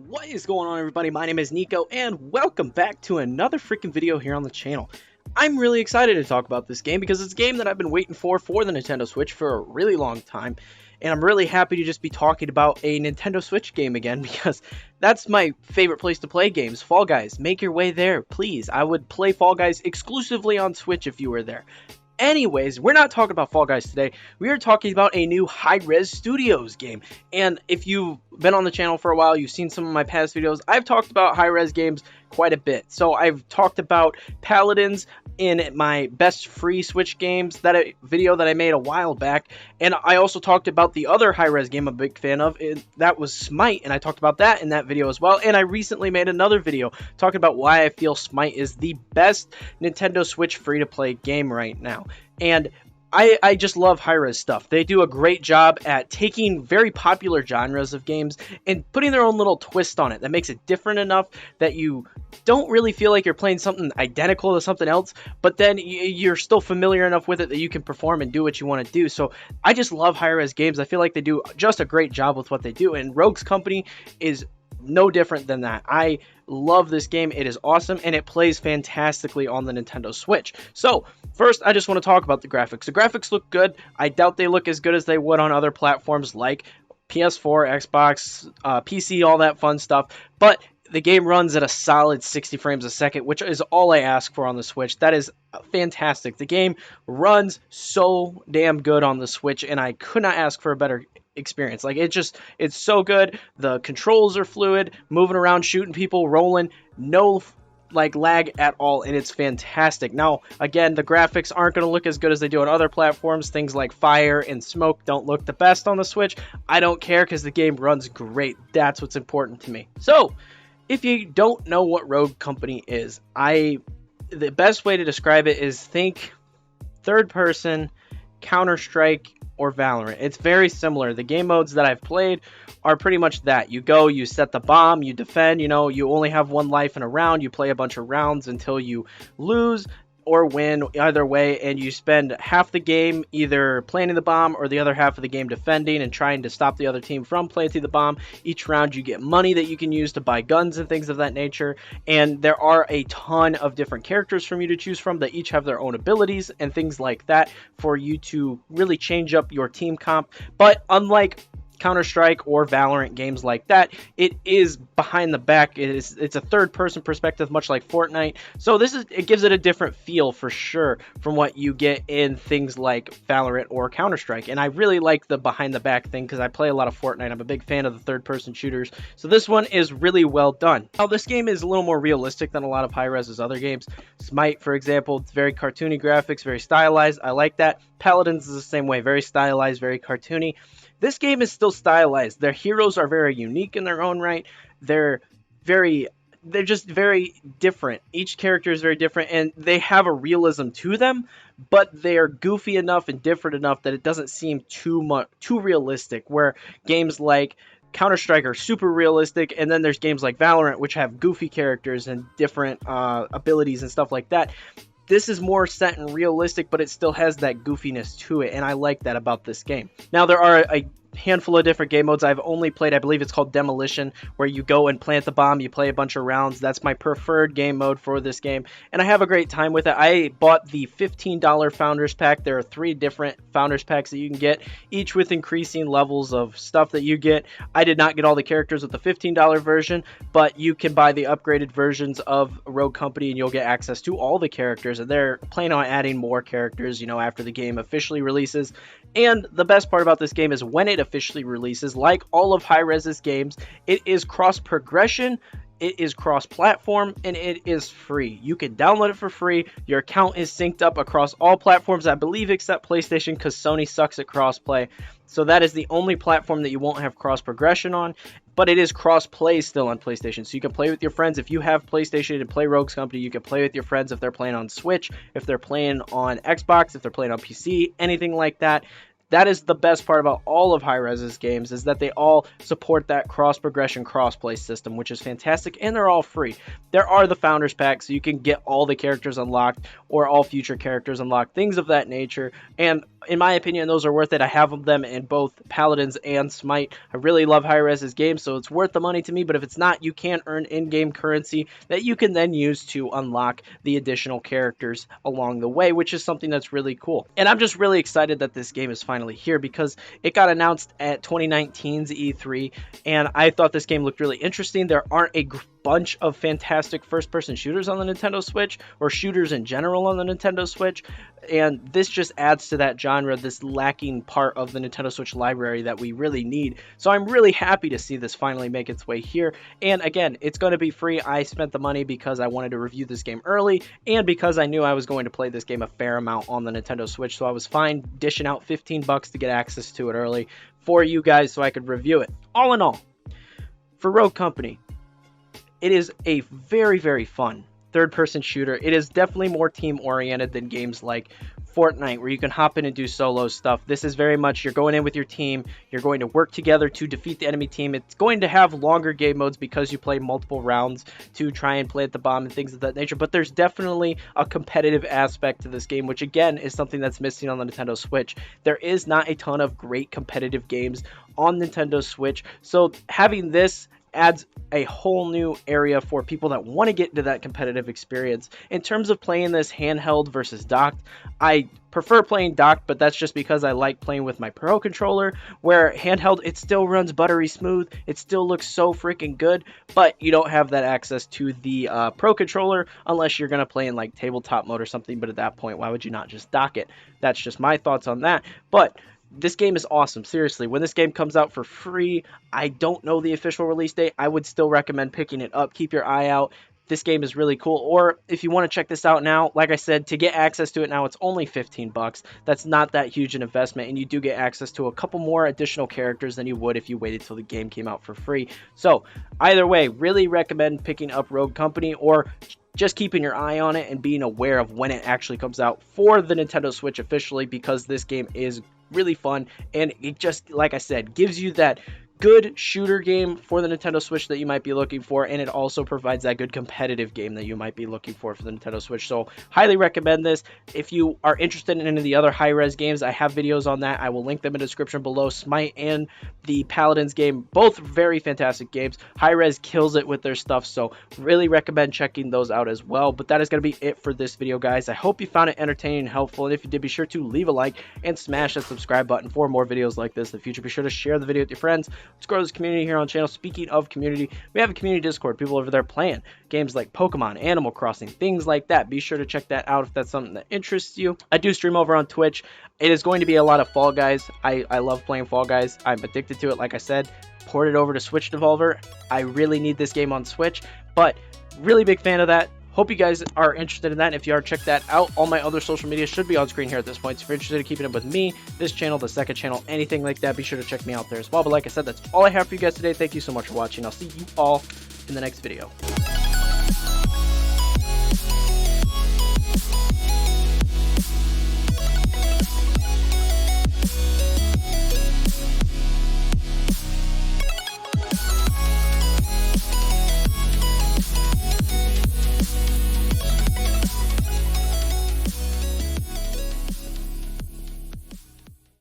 What is going on, everybody? My name is Kneeckoh, and welcome back to another freaking video here on the channel. I'm really excited to talk about this game because it's a game that I've been waiting for the Nintendo Switch for a really long time, and I'm really happy to just be talking about a Nintendo Switch game again because that's my favorite place to play games. Fall Guys, make your way there, please. I would play Fall Guys exclusively on Switch if you were there. Anyways, we're not talking about Fall Guys today. We are talking about a new Hi-Rez Studios game. And if you've been on the channel for a while, you've seen some of my past videos, I've talked about Hi-Rez games quite a bit. So I've talked about Paladins in my best free Switch games video that I made a while back. And I also talked about the other Hi-Rez game I'm a big fan of. That was Smite, and I talked about that in that video as well. And I recently made another video talking about why I feel Smite is the best Nintendo Switch free-to-play game right now. And I just love Hi-Rez stuff. They do a great job at taking very popular genres of games and putting their own little twist on it that makes it different enough that you don't really feel like you're playing something identical to something else, but then you're still familiar enough with it that you can perform and do what you want to do. So I just love Hi-Rez games. I feel like they do just a great job with what they do, and Rogue's Company is no different than that. I love this game. It is awesome, and it plays fantastically on the Nintendo Switch. So first, I just want to talk about the graphics. The graphics look good. I doubt they look as good as they would on other platforms like PS4, Xbox, PC, all that fun stuff, but the game runs at a solid 60 frames a second, which is all I ask for on the Switch. That is fantastic. The game runs so damn good on the Switch, and I could not ask for a better experience. Like, it's so good. The controls are fluid, moving around, shooting people, rolling, no like lag at all, and it's fantastic. Now again, the graphics aren't going to look as good as they do on other platforms. Things like fire and smoke don't look the best on the Switch. I don't care because the game runs great. That's what's important to me. So if you don't know what Rogue Company is, the best way to describe it is think third person Counter-Strike or Valorant. It's very similar. The game modes that I've played are pretty much that. You go, you set the bomb, you defend, you only have one life in a round, you play a bunch of rounds until you lose or win, either way, and you spend half the game either planting the bomb or the other half of the game defending and trying to stop the other team from planting the bomb. Each round you get money that you can use to buy guns and things of that nature, and there are a ton of different characters for you to choose from that each have their own abilities and things like that for you to really change up your team comp. But unlike Counter-Strike or Valorant games like that, it is behind the back. It's a third-person perspective, much like Fortnite. So it gives it a different feel for sure from what you get in things like Valorant or Counter-Strike. And I really like the behind-the-back thing because I play a lot of Fortnite. I'm a big fan of the third-person shooters. So this one is really well done. Now, this game is a little more realistic than a lot of Hi-Rez's other games. Smite, for example, it's very cartoony graphics, very stylized. I like that. Paladins is the same way, very stylized, very cartoony. This game is still stylized. Their heroes are very unique in their own right. They're just very different. Each character is very different, and they have a realism to them, but they are goofy enough and different enough that it doesn't seem too realistic, where games like Counter-Strike are super realistic, and then there's games like Valorant which have goofy characters and different abilities and stuff like that. This is more set and realistic, but it still has that goofiness to it, and I like that about this game. Now, there are a handful of different game modes. I've only played, I believe it's called Demolition, where you go and plant the bomb, you play a bunch of rounds. That's my preferred game mode for this game, and I have a great time with it. I bought the $15 Founders Pack. There are 3 different Founders Packs that you can get, each with increasing levels of stuff that you get. I did not get all the characters with the $15 version, but you can buy the upgraded versions of Rogue Company, and you'll get access to all the characters, and they're planning on adding more characters, after the game officially releases. And the best part about this game is when it officially releases, like all of Hi-Rez's games, it is cross-progression, it is cross-platform, and it is free. You can download it for free. Your account is synced up across all platforms, I believe, except PlayStation, because Sony sucks at cross-play. So that is the only platform that you won't have cross-progression on, but it is cross-play still on PlayStation. So you can play with your friends. If you have PlayStation and play Rogue's Company, you can play with your friends if they're playing on Switch, if they're playing on Xbox, if they're playing on PC, anything like that. That is the best part about all of Hi-Rez's games, is that they all support that cross-progression, cross-play system, which is fantastic, and they're all free. There are the Founders Pack, so you can get all the characters unlocked, or all future characters unlocked, things of that nature, and in my opinion, those are worth it. I have them in both Paladins and Smite. I really love Hi-Rez's game, so it's worth the money to me, but if it's not, you can earn in-game currency that you can then use to unlock the additional characters along the way, which is something that's really cool. And I'm just really excited that this game is finally here because it got announced at 2019's E3, and I thought this game looked really interesting. There aren't a bunch of fantastic first-person shooters on the Nintendo Switch, or shooters in general on the Nintendo Switch, and this just adds to that genre, this lacking part of the Nintendo Switch library that we really need. So I'm really happy to see this finally make its way here, and again, it's going to be free. I spent the money because I wanted to review this game early, and because I knew I was going to play this game a fair amount on the Nintendo Switch, so I was fine dishing out 15 bucks to get access to it early for you guys so I could review it. All in all, for Rogue Company, it is a very, very fun third-person shooter. It is definitely more team-oriented than games like Fortnite, where you can hop in and do solo stuff. This is very much, you're going in with your team, you're going to work together to defeat the enemy team. It's going to have longer game modes because you play multiple rounds to try and plant the bomb and things of that nature, but there's definitely a competitive aspect to this game, which again is something that's missing on the Nintendo Switch. There is not a ton of great competitive games on Nintendo Switch, so having this adds a whole new area for people that want to get into that competitive experience. In terms of playing this handheld versus docked, I prefer playing docked, but that's just because I like playing with my Pro controller, where handheld, it still runs buttery smooth, it still looks so freaking good, but you don't have that access to the Pro controller unless you're going to play in like tabletop mode or something, but at that point, why would you not just dock it? That's just my thoughts on that, but this game is awesome. Seriously, when this game comes out for free, I don't know the official release date. I would still recommend picking it up. Keep your eye out. This game is really cool. Or if you want to check this out now, like I said, to get access to it now, it's only 15 bucks. That's not that huge an investment, and you do get access to a couple more additional characters than you would if you waited till the game came out for free. So either way, really recommend picking up Rogue Company, or just keeping your eye on it and being aware of when it actually comes out for the Nintendo Switch officially, because this game is really fun, and it just, like I said, gives you that good shooter game for the Nintendo Switch that you might be looking for, and it also provides that good competitive game that you might be looking for the Nintendo Switch. So highly recommend this. If you are interested in any of the other high-res games, I have videos on that. I will link them in the description below. Smite and the Paladins game, both very fantastic games. Hi-Rez kills it with their stuff, so really recommend checking those out as well. But that is going to be it for this video, guys. I hope you found it entertaining and helpful, and if you did, be sure to leave a like and smash that subscribe button for more videos like this in the future. Be sure to share the video with your friends. Let's grow this community here on the channel. Speaking of community, we have a community Discord. People over there playing games like Pokemon, Animal Crossing, things like that. Be sure to check that out if that's something that interests you. I do stream over on Twitch. It is going to be a lot of Fall Guys. I love playing Fall Guys. I'm addicted to it. Like I said, ported over to Switch Devolver. I really need this game on Switch, but really big fan of that. Hope you guys are interested in that. If you are, check that out. All my other social media should be on screen here at this point. So if you're interested in keeping up with me, this channel, the second channel, anything like that, be sure to check me out there as well. But like I said, that's all I have for you guys today. Thank you so much for watching. I'll see you all in the next video.